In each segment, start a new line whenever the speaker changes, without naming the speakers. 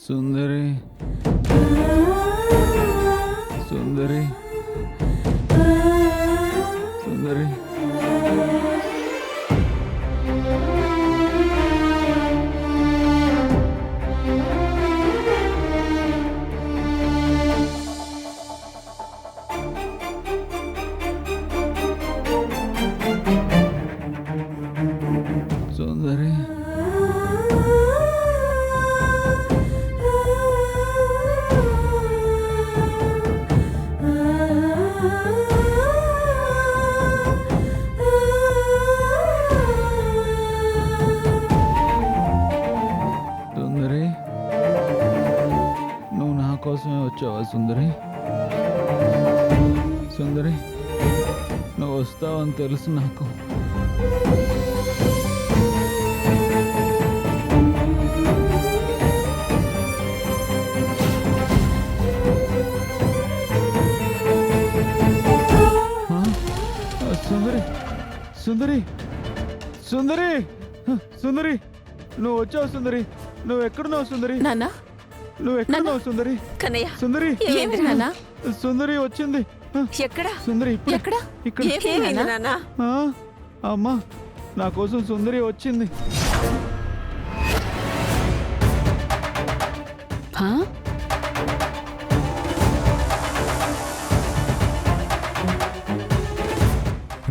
సుందరి సుందరి సుందరి సుందరి సుందరి నువ్వు నా కోసమే వచ్చావా సుందరి సుందరి నువ్వు వస్తావని తెలుసు నాకు సుందరి సుందరి సుందరి సుందరి నువ్వు వచ్చావు సుందరి నువ్వు ఎక్కడున్నావు సుందరి
నాన్న
నువ్వు ఎక్కడున్నావు సుందరి
కన్నయ్య
సుందరి
ఏమైంది నాన్న
సుందరి వచ్చింది
ఎక్కడ
సుందరి ఇప్పుడు
ఎక్కడ
ఇక్కడ
ఏమైంది నాన్న
ఆ, అమ్మా నా కోసం సుందరి వచ్చింది
హా?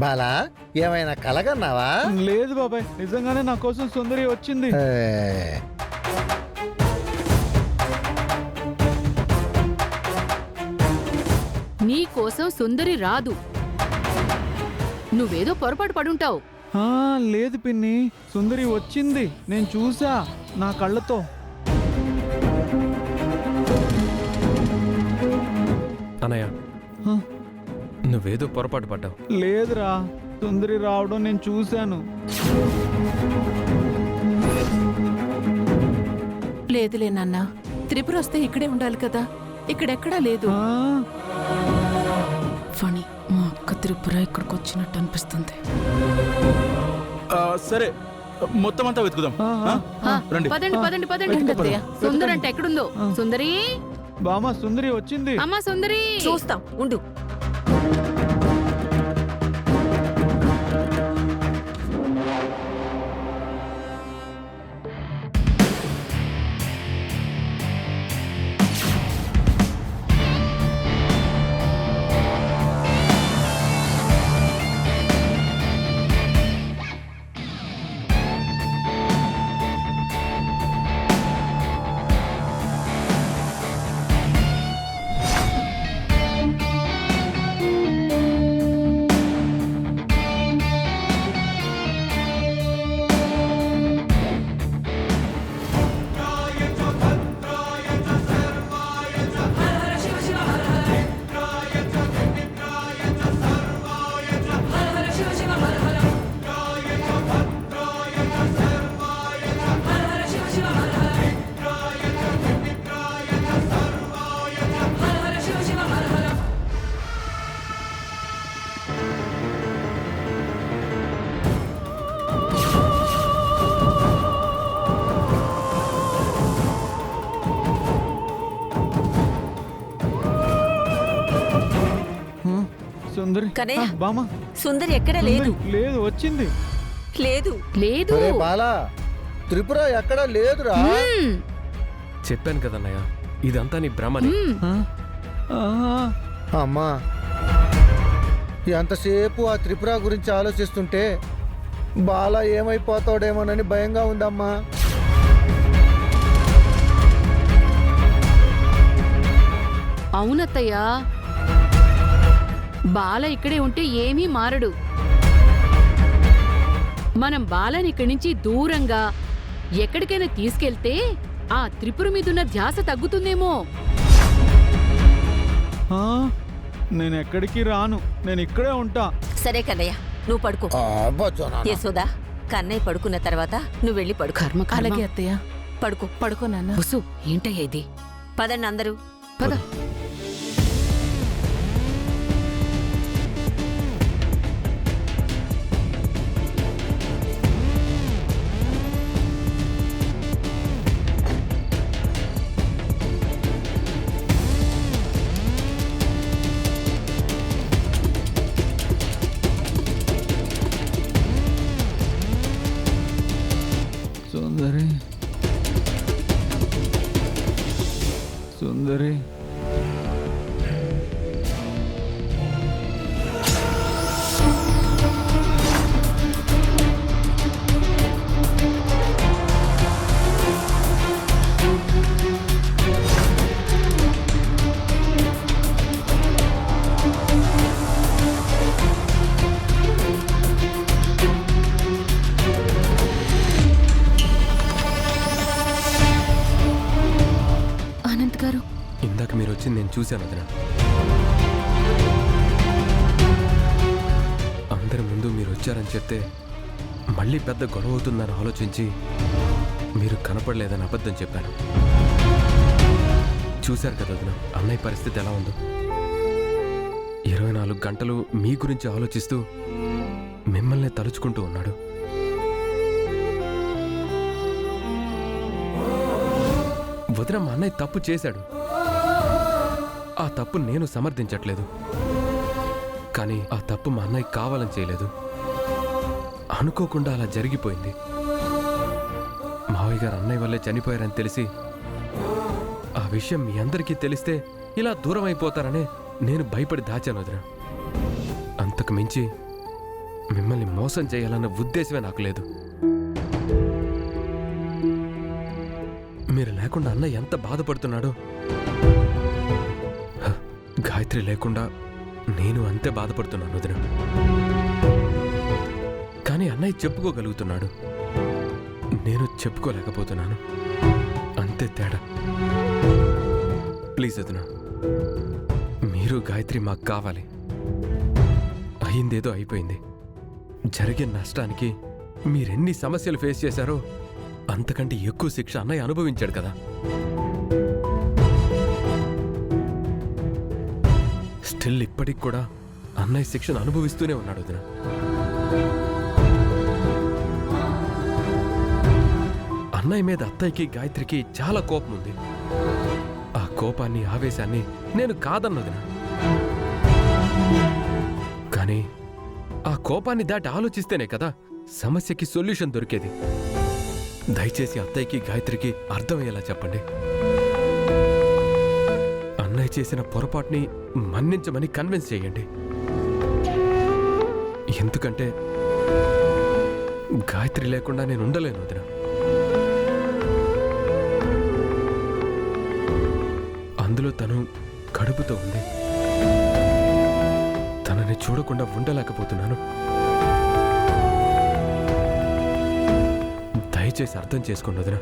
బాలా ఏమైనా కలగన్నావా
లేదు బాబాయ్ నిజంగానే నా కోసం సుందరి వచ్చింది
నీ కోసం సుందరి రాదు. నువ్వేదో పొరపాటు పడుంటావు.
ఆ, లేదు పిన్ని సుందరి వచ్చింది నేను చూసా నా కళ్ళతో
అన్నయ్య
ఆ,
నువ్వేదో పొరపాటు పడ్డావు.
లేదురా సుందరి రావడం నేను చూశాను
లేదులే నాన్న, త్రిపుర వస్తే ఇక్కడే ఉండాలి కదా, ఇక్కడెక్కడా లేదు.
ఆ,
ఫణి, మా అక్క త్రిపుర ఇక్కడికి వచ్చినట్టు అనిపిస్తుంది.
సరే మొత్తం అంతా వెతుకుదాం.
ఆ,
ఆ,
రండి.
పదండి పదండి పదండి.
వెతుకు,
అత్తయ్య, సుందరి అంటే ఎక్కడుందో. సుందరి,
బామ్మ సుందరి వచ్చింది
అమ్మా సుందరి.
చూస్తాం ఉండు.
సుందరి
కన్నయ్య.
బామ్మ
సుందరి ఎక్కడ లేదు.
లేదు వచ్చింది
లేదు
లేదు.
ఒరే బాలా త్రిపుర ఎక్కడా లేదురా
హ్మ్,
చెప్పాను కదన్నయ్య, ఇదంతా నీ భ్రమని.
హ్మ్.
ఆ, ఆ,
అమ్మా ఎంతసేపు ఆ త్రిపుర గురించి ఆలోచిస్తుంటే బాలా ఏమైపోతాడేమోనని భయంగా ఉందమ్మా.
అవునత్తయ్య, బాల ఇక్కడే ఉంటే ఏమీ మారడు. మనం బాలని ఇక్కడి నుంచి దూరంగా ఎక్కడికైనా తీసుకెళ్తే ఆ త్రిపుర మీదున్న ధ్యాస తగ్గుతుందేమో.
ఆ, నేను ఎక్కడికి రాను నేను ఇక్కడే ఉంటా
సరే కన్నయ్య నువ్వు పడుకో.
బజ్జోనా
యశోదా కన్నయ్య పడుకున్న తర్వాత నువ్వు వెళ్ళి పడుకో.
కర్మ అలాగే అత్తయ్య.
పడుకో.
పడుకో నాన్న. వసు, ఏంటయ్యా ఇది?
పదండి అందరూ.
పద.
సుందరి
అనంత్ గారు,
ఇందాక మీరు వచ్చింది నేను చూశాను వదిన. అందరి ముందు మీరు వచ్చారని చెప్తే మళ్ళీ పెద్ద గొడవ అవుతుందని ఆలోచించి మీరు కనపడలేదని అబద్ధం చెప్పాను. చూశారు కదా వదిన అన్నయ్య పరిస్థితి ఎలా ఉందో. 24 గంటలు మీ గురించి ఆలోచిస్తూ మిమ్మల్ని తలుచుకుంటూ ఉన్నాడు. వదిన, మా అన్నయ్య తప్పు చేశాడు. ఆ తప్పు నేను సమర్థించట్లేదు. కానీ ఆ తప్పు మా అన్నయ్య కావాలని చేయలేదు. అనుకోకుండా అలా జరిగిపోయింది. మావయ్య గారు అన్నయ్య వల్లే చనిపోయారని తెలిసి ఆ విషయం మీ అందరికీ తెలిస్తే ఇలా దూరం అయిపోతారనే నేను భయపడి దాచాను వదిన. అంతకు మించి మిమ్మల్ని మోసం చేయాలన్న ఉద్దేశమే నాకు లేదు. మీరు లేకుండా అన్న ఎంత బాధపడుతున్నాడో, గాయత్రి లేకుండా నేను అంతే బాధపడుతున్నాను వదిన. కానీ అన్నయ్య చెప్పుకోగలుగుతున్నాడు, నేను చెప్పుకోలేకపోతున్నాను. అంతే తేడా. ప్లీజ్ వదిన, మీరు గాయత్రి మాకు కావాలి. అయిందేదో అయిపోయింది. జరిగిన నష్టానికి మీరెన్ని సమస్యలు ఫేస్ చేశారో అంతకంటే ఎక్కువ శిక్ష అన్నయ్య అనుభవించాడు కదా. స్టిల్ ఇప్పటికి కూడా అన్నయ్య శిక్షను అనుభవిస్తూనే ఉన్నాడు వదిన. అన్నయ్య మీద అత్తయ్యకి గాయత్రికి చాలా కోపం ఉంది. ఆ కోపాన్ని ఆవేశాన్ని నేను కాదన్నదిన. కానీ ఆ కోపాన్ని దాటి ఆలోచిస్తేనే కదా సమస్యకి సొల్యూషన్ దొరికేది. దయచేసి అత్తయ్యకి గాయత్రికి అర్థమయ్యేలా చెప్పండి. అన్నయ్య చేసిన పొరపాటుని మన్నించమని కన్విన్స్ చేయండి. ఎందుకంటే గాయత్రి లేకుండా నేను ఉండలేను వదిన. అందులో తను కడుపుతో ఉంది. తనని చూడకుండా ఉండలేకపోతున్నాను. దయచేసి అర్థం చేసుకోండి వదిన.